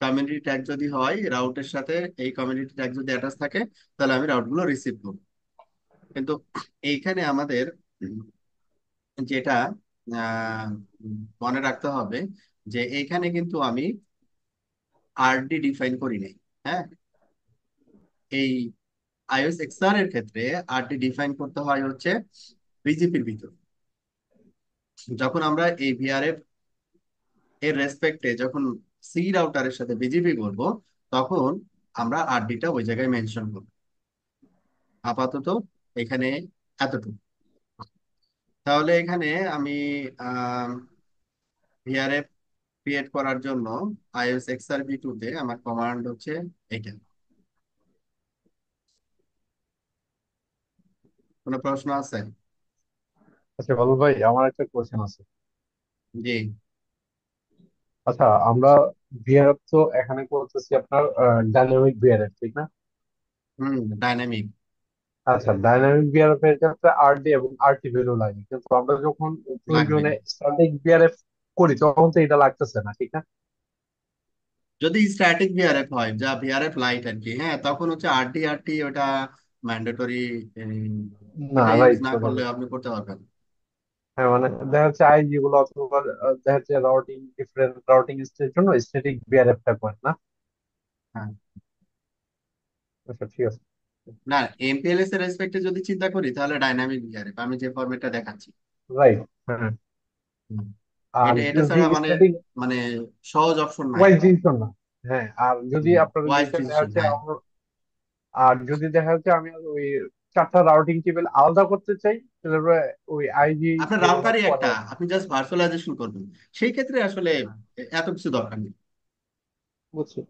কমিউনিটি ট্যাগ যদি হয় রাউটের সাথে, এই কমিউনিটি ট্যাগ যদি অ্যাটাচ থাকে, তাহলে আমি রাউট গুলো রিসিভ করবো। কিন্তু এইখানে আমাদের উম, যেটা আহ, মনে রাখতে হবে যে এইখানে কিন্তু আমি আরডি ডিফাইন করি নাই। হ্যাঁ, এই আইওএস এক্সআর এর ক্ষেত্রে আরডি ডিফাইন করতে হয় হচ্ছে বিজিপির ভিতর। যখন আমরা এই ভিআরএফ এর রেসপেক্টে যখন সি রাউটারের সাথে বিজিপি করব, তখন আমরা আরডিটা ওই জায়গায় মেনশন করব। আপাতত এখানে এতটুকু। তাহলে এখানে আমি ভিআরএফ ক্রিয়েট করার জন্য iOS XRV2 তে আমার কমান্ড হচ্ছে এটা। কোনো প্রশ্ন আছে? আচ্ছা বলো ভাই, আমার একটা কোয়েশ্চেন আছে। জি। আচ্ছা, আমরা ভিআরএফ তো এখানে করতেছি আপনার ডাইনামিক ভিআরএফ, ঠিক না? হুম, ডাইনামিক। আচ্ছা, ডাইনামিক ভিআরএফ এর ক্ষেত্রে আরডি এবং আরটি ভ্যালু লাগে, কিন্তু আমরা যখন লাগবে প্রয়োজনে না। স্ট্যাটিক ভিআরএফ করি তখন তো এটা লাগতেছে না, ঠিক না? যদি স্ট্যাটিক ভিআরএফ হয়, যা ভিআরএফ লাইট আর কি, হ্যাঁ, তখন হচ্ছে আরডি আরটি ওটা ম্যান্ডেটরি। না, ওটা ইউজ রাইট না কথা করলে বলছি। আপনি করতে পারবেন। হ্যাঁ, মানে দেখা যাচ্ছে আইজি গুলো অথবা দেখা যাচ্ছে রাউটিং, ডিফারেন্ট রাউটিং এর জন্য স্ট্যাটিক ভিআরএফ টা করে না। হ্যাঁ, আচ্ছা, ঠিক আছে। না, এমপিএলএস এর রেসপেক্টে যদি চিন্তা করি তাহলে ডাইনামিক ভিআরএফ আমি যে ফরম্যাটটা দেখাচ্ছি। রাইট, হ্যাঁ। হুম। আর এটা এটা যদি ছাড়া মানে স্ট্যাটিক মানে সহজ অপশন নাই। ওয়াইজ ডিসিশন না। হ্যাঁ, আর যদি আপনার ওয়াইজ বিষয় দেখা ডিসিশন, যাচ্ছে হ্যাঁ। আর যদি দেখা যাচ্ছে আমি ওই চারটা রাউটিং টেবিল আলাদা করতে চাই, তাহলে ওই আইজি আপনার ব্যবহার রাউটারই করে একটা, আর কি। আপনি জাস্ট ভার্চুয়ালাইজেশন করবেন। সেই ক্ষেত্রে আসলে হ্যাঁ, এত কিছু দরকার নেই। বুঝছি।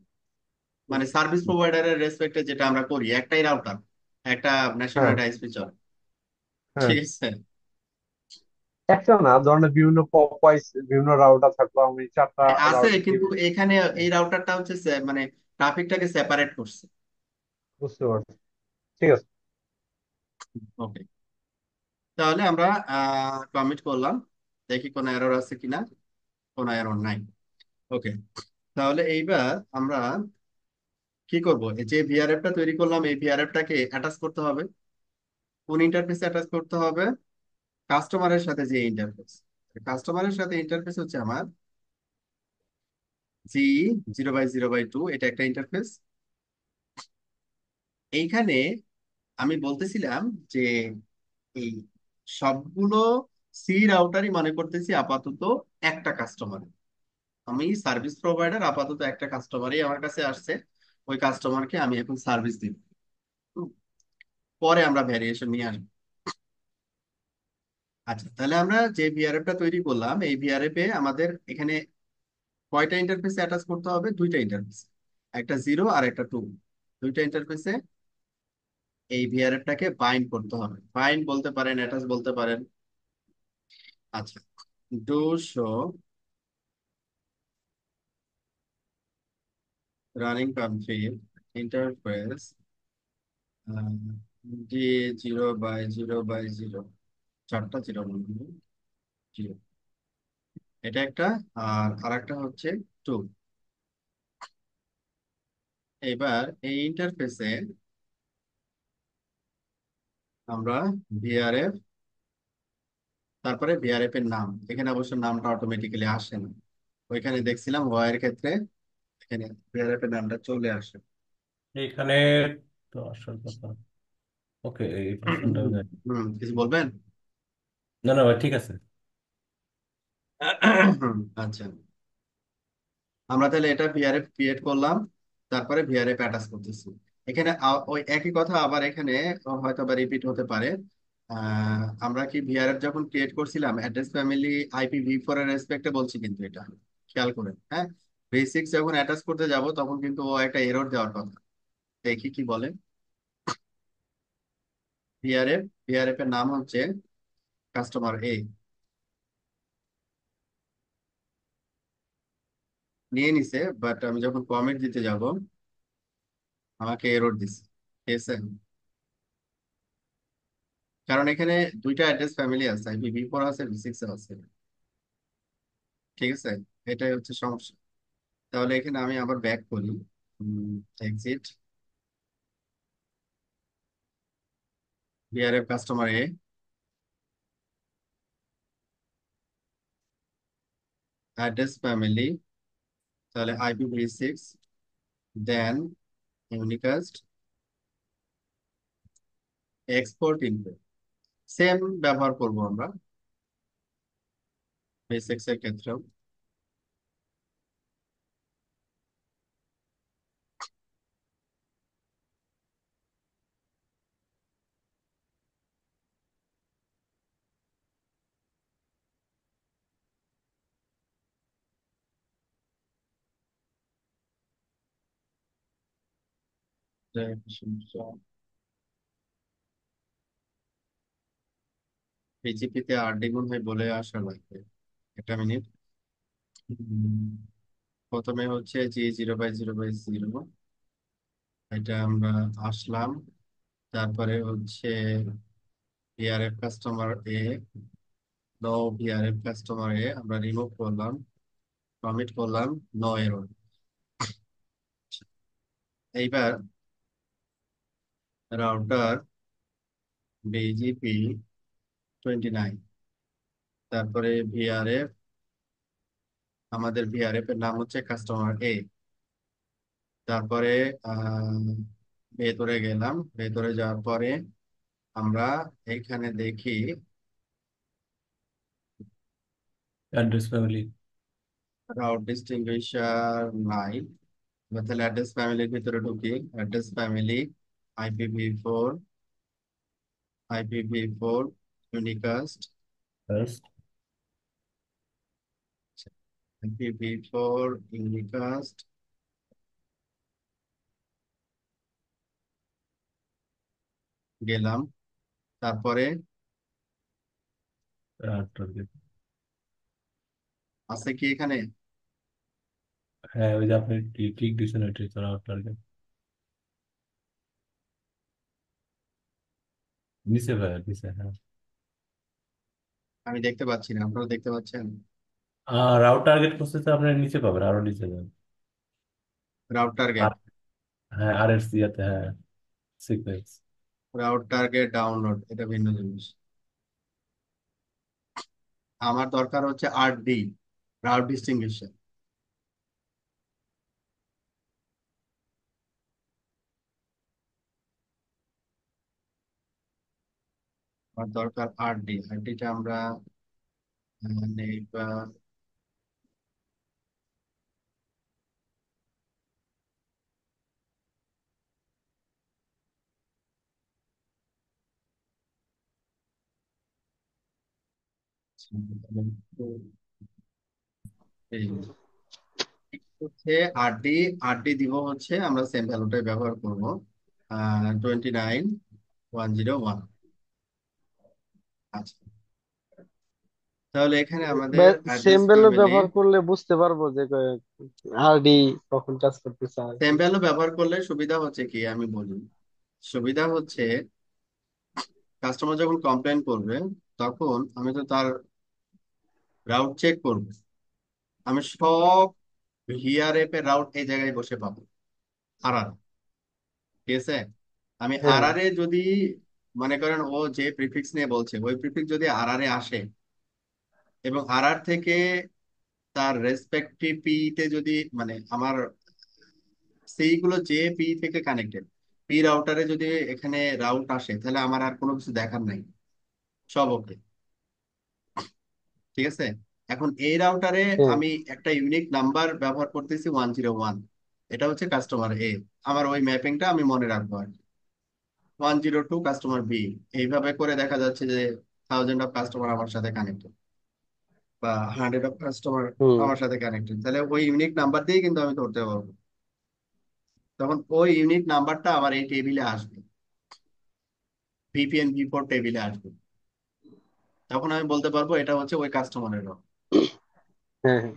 মানে সার্ভিস প্রোভাইডারের রেসপেক্টে যেটা আমরা করি, একটাই রাউটার, একটা ন্যাশন হ্যাঁ, ওয়াইড আইএসপি চলে। হ্যাঁ। ঠিক আছে। একটা না, ধরনের বিভিন্ন পপ ওয়াইজ বিভিন্ন রাউটার থাকলো, আমি চারটা হ্যাঁ, আছে, রাউটিং কিন্তু টেবিল। এখানে এই রাউটারটা হচ্ছে মানে ট্রাফিকটাকে সেপারেট করছে। বুঝতে পারছি, ঠিক আছে। ওকে, তাহলে আমরা কমিট করলাম, দেখি কোনো এরর আছে কিনা। কোনো এরর নাই। ওকে, তাহলে এইবার আমরা কি করব, এই যে ভিআরএফটা তৈরি করলাম এই ভিআরএফটাকে অ্যাটাচ করতে হবে। কোন ইন্টারফেসে অ্যাটাচ করতে হবে? কাস্টমারের সাথে যে ইন্টারফেস, কাস্টমারের সাথে ইন্টারফেস হচ্ছে আমার জি 0/0/2, এটা একটা ইন্টারফেস। এইখানে আমি বলতেছিলাম যে এই সবগুলো সি রাউটারই মনে করতেছি আপাতত একটা কাস্টমার। আমি সার্ভিস প্রোভাইডার, আপাতত একটা কাস্টমারই আমার কাছে আসছে, ওই কাস্টমারকে আমি এখন সার্ভিস দিব। হুম, পরে আমরা ভ্যারিয়েশন নিয়ে আসবো। আচ্ছা, তাহলে আমরা যে ভিআরএফটা তৈরি করলাম এই ভিআরএফ এ আমাদের এখানে কয়টা ইন্টারফেসে অ্যাটাচ করতে হবে? দুইটা ইন্টারফেস, একটা 0 আর একটা 2। দুইটা ইন্টারফেসে এই ভিআরএফটাকে বাইন্ড করতে হবে। বাইন্ড বলতে পারেন, অ্যাটাচ বলতে পারেন। আচ্ছা, do show running config interface D 0/0/0, চারটা জিরো, জিরো, এটা একটা। আর আরেকটা হচ্ছে 2। এবার এই ইন্টারফেসে আমরা ভিআরএফ, তারপরে ভিআরএফ এর নাম, এখানে অবশ্য নামটা অটোমেটিক্যালি আসে না, ওইখানে দেখছিলাম ওয়ার ক্ষেত্রে এখানে ভিআরএফ এর নামটা চলে আসে। এখানে তো আসার কথা। ওকে, এই পোর্শনটাও যায়। কিছু বলবেন? না না ভাই, ঠিক আছে। আচ্ছা, আমরা তাহলে এটা ভিআরএফ ক্রিয়েট করলাম, তারপরে ভিআরএফ অ্যাটাচ করতেছি। এখানে ওই একই কথা আবার এখানে হয়তো বা রিপিট হতে পারে। আমরা কি ভিআরএফ যখন ক্রিয়েট করছিলাম অ্যাড্রেস ফ্যামিলি IPv4 এর রেসপেক্টে বলছি, কিন্তু এটা খেয়াল করেন। হ্যাঁ, বেসিক্স যখন অ্যাটাচ করতে যাব তখন কিন্তু ও একটা এরর দেওয়ার কথা। দেখি কি বলে। ভিআরএফ এর নাম হচ্ছে কাস্টমার এ, নিয়ে নিছে, বাট আমি যখন কমেন্ট দিতে যাব আমাকে এরর দিছে। ঠিক আছে, কারণ এখানে দুইটা অ্যাড্রেস ফ্যামিলি আছে, IPv4 আছে, V6 আছে। ঠিক আছে, এটাই হচ্ছে সমস্যা। তাহলে এখানে আমি আবার ব্যাক করি, এক্সিট, VRF কাস্টমার এ, অ্যাড্রেস ফ্যামিলি, তাহলে IPv6, দেন ইউনিকাস্ট, এক্সপোর্ট ইনফো। সেম ব্যবহার করব আমরা বেসিক্স এর ক্ষেত্রেও। PGP তে 8 গুণ হয় বলে আসা লাগবে। একটা মিনিট। প্রথমে হচ্ছে G0/0/0, এটা আমরা আসলাম। তারপরে হচ্ছে VRF কাস্টমার এ, নো VRF কাস্টমার এ আমরা রিমুভ করলাম, কমিট করলাম, নো এরর। এইবার রাউটার BGP29, তারপরে VRF, আমাদের VRF এর নাম হচ্ছে কাস্টমার এ। তারপরে আহ ভেতরে গেলাম, ভেতরে যাওয়ার পরে আমরা এখানে দেখি অ্যাড্রেস ফ্যামিলি। রাউট ডিস্টিংগুইশার নাই। এবার তাহলে অ্যাড্রেস ফ্যামিলির ভিতরে ঢুকি। Address family IPv4, IPv4 unicast, first. IPv4 unicast, গেলাম। তারপরে টার্গেট। আছে কি এখানে? হ্যাঁ, ওই যে আপনি ঠিক দিচ্ছেন ওইটাই তো টার্গেট। নিচে ভাই, নিচে, হ্যাঁ। আমি দেখতে পাচ্ছি না, আপনারা দেখতে পাচ্ছেন? রাউট টার্গেট প্রসেসে আপনি নিচে পাবেন, আরো নিচে যাবেন। রাউট টার্গেট, আর হ্যাঁ, আর এর ইয়াতে, হ্যাঁ, সিকোয়েন্স। রাউট টার্গেট ডাউনলোড, এটা ভিন্ন জিনিস। আমার দরকার হচ্ছে RD, রাউট ডিস্টিংগুইশার। আমার দরকার RD। RDটা আমরা নেই বা এই হচ্ছে RD। RD দিব হচ্ছে আমরা সেম ভ্যালুটাই ব্যবহার করব, 29101। আচ্ছা, তাহলে এখানে আমাদের সেম অ্যাড্রেস ভ্যালু ফ্যামিলি, ব্যবহার করলে বুঝতে পারবো যে আরডি কখন কাজ করতে চায়। সেম ভ্যালু ব্যবহার করলে সুবিধা হচ্ছে কি আমি বলি। সুবিধা হচ্ছে কাস্টমার যখন কমপ্লেন করবে তখন আমি তো তার রাউট চেক করব। আমি সব VRF এর রাউট এই জায়গায় বসে পাবো, আর ঠিক আছে। আমি হ্যাঁ, আরআরে যদি মনে করেন ও যে প্রিফিক্স নিয়ে বলছে ওই প্রিফিক্স যদি আরআরে আসে এবং আরআর থেকে তার রেসপেক্টিভ পি তে যদি মানে আমার সেইগুলো যে পি থেকে কানেক্টেড, পি রাউটারে যদি এখানে রাউট আসে তাহলে আমার আর কোনো কিছু দেখার নাই, সব ওকে, ঠিক আছে। এখন এই রাউটারে হ্যাঁ, আমি একটা ইউনিক নাম্বার ব্যবহার করতেছি 101, এটা হচ্ছে কাস্টমার এ। আমার ওই ম্যাপিংটা আমি মনে রাখবো আর 102 কাস্টমার বি। এইভাবে করে দেখা যাচ্ছে যে 1000 অফ কাস্টমার আমার সাথে কানেক্টেড বা 100 অফ কাস্টমার হুম, আমার সাথে কানেক্টেড, তাহলে ওই ইউনিক নাম্বার দিয়েই কিন্তু আমি ধরতে পারবো। তখন ওই ইউনিক নাম্বারটা আমার এই টেবিলে আসবে, VPN v4 টেবিলে আসবে। তখন আমি বলতে পারবো এটা হচ্ছে ওই কাস্টমারের। হ্যাঁ, হ্যাঁ,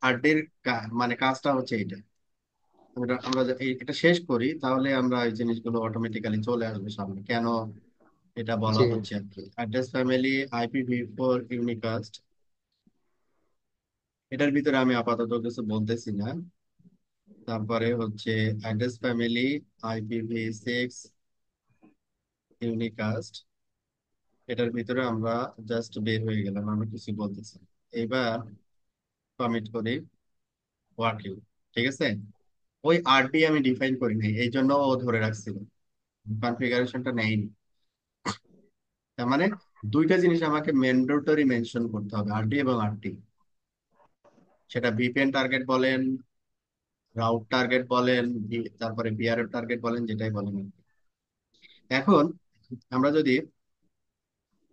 হার্ডের মানে কাজটা হচ্ছে এইটা। আমরা এটা শেষ করি তাহলে আমরা এই জিনিসগুলো অটোমেটিক্যালি চলে আসবে সামনে, কেন এটা বলা জি, হচ্ছে আর কি। অ্যাড্রেস ফ্যামিলি IPv4 ইউনিকাস্ট, এটার ভিতরে আমি আপাতত কিছু বলতেছি না। তারপরে হচ্ছে অ্যাড্রেস ফ্যামিলি IPv6, ইউনিকাস্ট, এটার ভিতরে আমরা জাস্ট বের হয়ে গেলাম, আমরা কিছু বলতেছি না। এইবার কমিট করি ওয়ার্কিং, ঠিক আছে। ওই আরটি আমি ডিফাইন করি নাই, এই জন্য ও ধরে রাখছিল, কনফিগারেশনটা নেয়নি। তার মানে দুইটা জিনিস আমাকে ম্যান্ডেটরি মেনশন করতে হবে, আরডি এবং আরটি। সেটা ভিপিএন টার্গেট বলেন, রাউট টার্গেট বলেন, তারপরে বিআরএফ টার্গেট বলেন, যেটাই বলেন আর কি। এখন আমরা যদি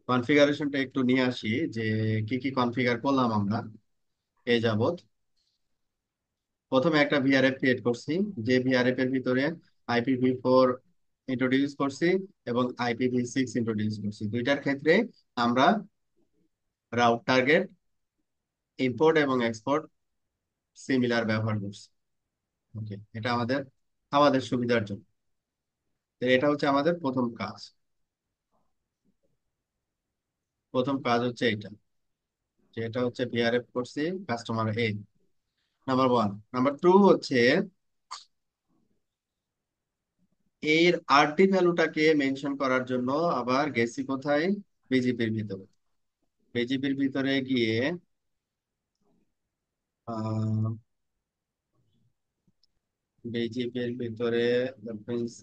কনফিগারেশনটা একটু নিয়ে আসি, যে কি কি কনফিগার করলাম আমরা এই যাবত। প্রথমে একটা ভিআরএফ ক্রিয়েট করছি, যে ভিআরএফ এর ভিতরে IPv4 ইন্ট্রোডিউস করছি এবং IPv6 ইন্ট্রোডিউস করছি। দুইটার ক্ষেত্রে আমরা রাউট টার্গেট ইম্পোর্ট এবং এক্সপোর্ট সিমিলার ব্যবহার করছি। ওকে, এটা আমাদের আমাদের সুবিধার জন্য। তো এটা হচ্ছে আমাদের প্রথম কাজ। প্রথম কাজ হচ্ছে এটা, যে এটা হচ্ছে ভিআরএফ করছি কাস্টমার এ, নাম্বার ওয়ান। নাম্বার টু হচ্ছে এর আরটি ভ্যালুটাকে মেনশন করার জন্য আবার গেছি কোথায়, বিজিপির ভিতরে। বিজিপির ভিতরে গিয়ে বিজিপির ভিতরে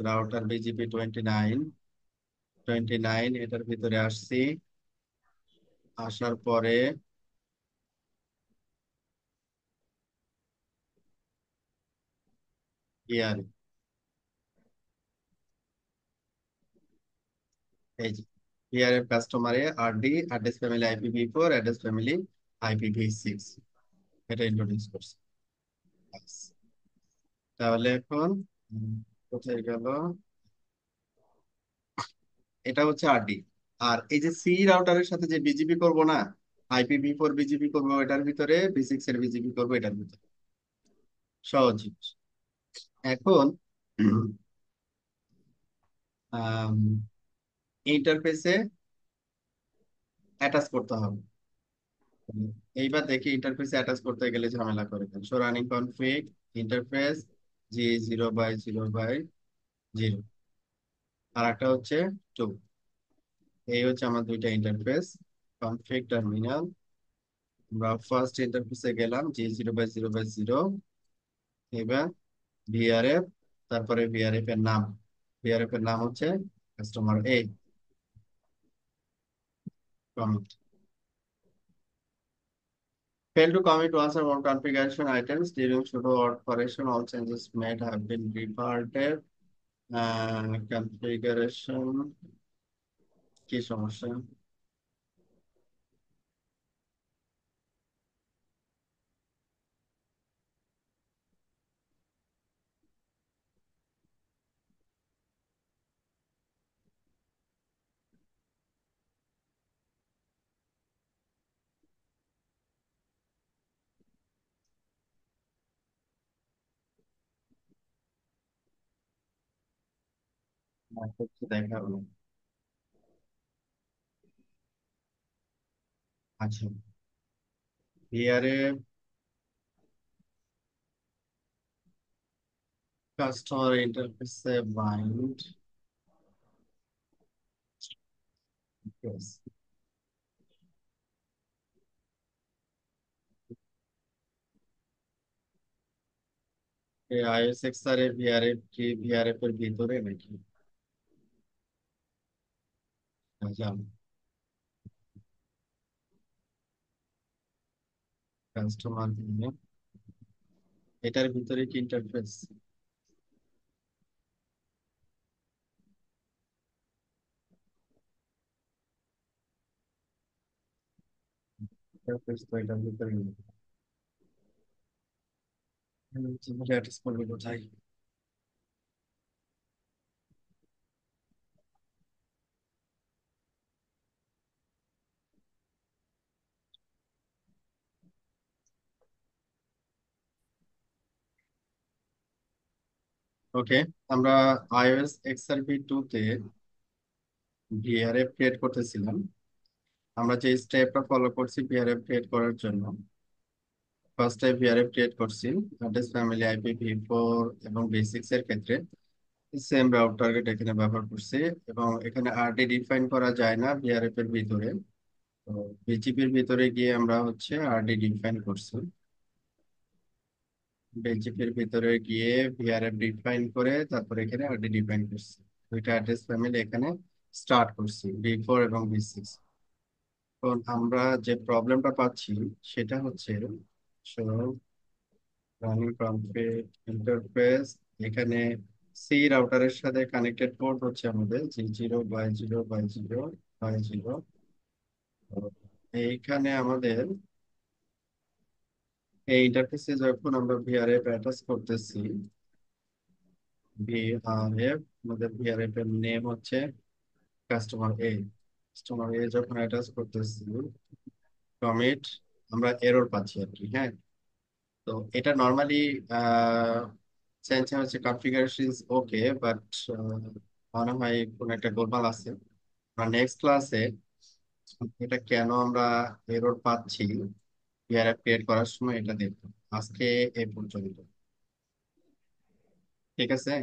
রাউটার বিজিপি 29 এটার ভিতরে আসছি। আসার পরে ইয়ার এই যে ইয়ারের কাস্টমারে RD, address family IPv4, address family IPv6, এটা ইন্ট্রোডিউস করছে। ব্যাস। তাহলে এখন কোথায় গেল, এটা হচ্ছে আরডি। আর এই যে সি রাউটারের সাথে যে বিজিপি করব না, IPv4 বিজিপি করব এটার ভিতরে, V6 এর বিজিপি করব এটার ভিতরে, সহজ জিনিস। এখন ইন্টারফেসে অ্যাটাচ করতে হবে। এইবার দেখি ইন্টারফেসে অ্যাটাচ করতে গেলে ঝামেলা করে দেন। So running config interface G0/0/0, আর একটা হচ্ছে 2। এই হচ্ছে আমার দুইটা ইন্টারফেস। কনফিগ টার্মিনাল, আমরা ফার্স্ট ইন্টারফেসে গেলাম G0/0/0। এবার ভিআরএফ, তারপরে ভিআরএফ এর নাম, ভিআরএফ এর নাম হচ্ছে customer A. Commit, fail to commit once or more configuration items during sudo operation, all changes made have been reported। Configuration কি সমস্যা, হচ্ছে দেখা হলো। আচ্ছা, ভিআরএফ কাস্টমার ইন্টারফেসে বাইন্ড, ISXR এর ভিআরএফ কি ভিআরএফ এর ভিতরে নাকি? আচ্ছা, কাস্টমার, এটার ভিতরে কি ইন্টারফেস? ইন্টারফেস তো এটার ভিতরে নেই। অ্যাটাচ করবে কোথায়? ওকে, আমরা iOS XRV2 তে ভিআরএফ ক্রিয়েট করতেছিলাম। আমরা যে স্টেপটা ফলো করছি ভিআরএফ ক্রিয়েট করার জন্য, ফার্স্টে ভিআরএফ ক্রিয়েট করছি অ্যাড্রেস ফ্যামিলি IPv4 এবং V6 এর ক্ষেত্রে। সেম রাউট টার্গেট এখানে ব্যবহার করছি, এবং এখানে আরডি ডিফাইন করা যায় না ভিআরএফ এর ভিতরে। তো বিজিপির ভিতরে গিয়ে আমরা হচ্ছে আরডি ডিফাইন করছি। বিজিপির ভিতরে গিয়ে ভিআরএফ ডিফাইন করে তারপর এখানে আরডি ডিফাইন করছি। দুইটা অ্যাড্রেস ফ্যামিলি এখানে স্টার্ট করছি, বি4 এবং বি6। এখন আমরা যে প্রবলেমটা পাচ্ছি সেটা হচ্ছে রানিং কনফিগ ইন্টারফেস। এখানে সি রাউটারের সাথে কানেক্টেড পোর্ট হচ্ছে আমাদের G0/0/0/0। এইখানে আমাদের এই ইন্টারফেসে যখন আমরা ভিআরএফ অ্যাটাচ করতেছি, ভিআরএফ, আমাদের ভিআরএফ এর নেম হচ্ছে কাস্টমার এ যখন অ্যাটাচ করতেছি কমিট, আমরা এরর পাচ্ছি আর কি। হ্যাঁ, তো এটা নর্মালি চেঞ্জ হচ্ছে কনফিগারেশন ওকে, বাট মনে হয় কোনো একটা গোলমাল আছে। আমরা নেক্সট ক্লাসে এটা কেন আমরা এরর পাচ্ছি ভিআরএফ ক্রিয়েট করার সময় এটা দেখবো। আজকে এই পর্যন্ত, ঠিক আছে।